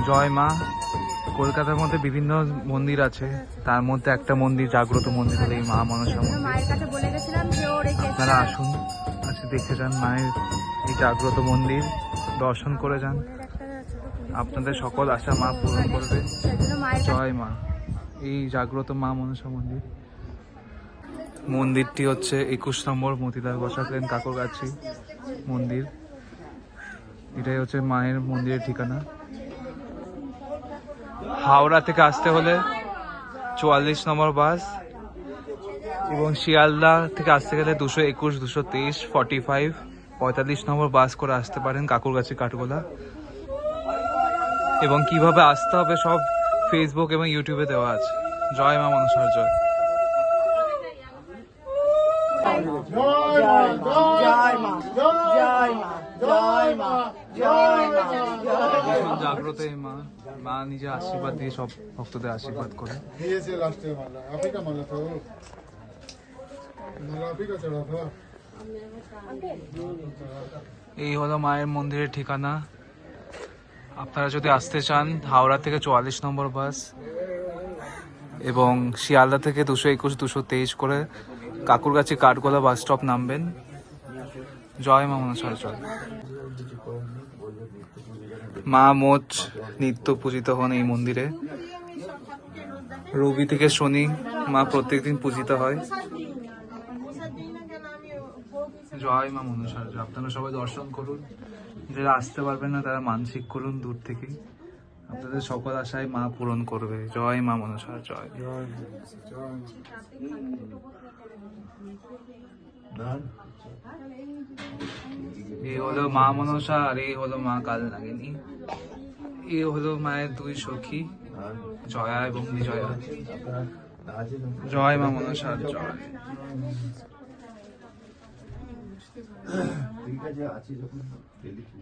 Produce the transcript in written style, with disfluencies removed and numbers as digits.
জয় মা। কলকাতার মধ্যে বিভিন্ন মন্দির আছে, তার মধ্যে একটা মন্দির, জাগ্রত মন্দির হলো এই মা মনসা মন্দির। আপনারা আসুন, আজকে দেখে যান মায়ের এই জাগ্রত মন্দির, দর্শন করে যান, আপনাদের সকল আশা মা পূরণ করবে। জয় মা। এই জাগ্রত মা মনসা মন্দির। মন্দিরটি হচ্ছে 21 নম্বর মতিলাল বসাক লেন কাকুরগাছি মন্দির। এটাই হচ্ছে মায়ের মন্দিরের ঠিকানা। হাওড়া থেকে আসতে হলে 44 নম্বর বাস, এবং শিয়ালদা থেকে আসতে গেলে 221, 223, 45, 45 নম্বর বাস করে আসতে পারেন কাকুরগাছি কাঠগোলা। এবং কিভাবে আসতে হবে সব ফেসবুক এবং ইউটিউবে দেওয়া আছে। জয় মা মনসার জয়। জাগ্রত এই মা, মা নিজে আশীর্বাদ দিয়ে সব ভক্তদের আশীর্বাদ করে। এই হলো মায়ের মন্দিরের ঠিকানা। আপনারা যদি আসতে চান, হাওড়া থেকে 44 নম্বর বাস এবং শিয়ালদা থেকে 221, 223 করে কাকুরগাছি কাঠগোলা বাস স্টপ নামবেন। জয় মা মনসার জয়। মা মোচ নিত্য পূজিত হন এই মন্দিরে। রবি থেকে শনি মা প্রত্যেকদিন পূজিত হয়। জয় মা মনসার জয়। আপনারা সবাই দর্শন করুন, যারা আসতে পারবেন না তারা মানসিক করুন দূর থেকে, আপনাদের সকল আশায় মা পূরণ করবে। জয় মা মনসার জয়। এই হলো মা মনসা আর এই হলো মা কালনাগিনী। এই হলো মায়ের দুই সখী, জয়া এবং বিজয়া। জয় মা মনসার জয়। ঠিক আছে, আছি যখন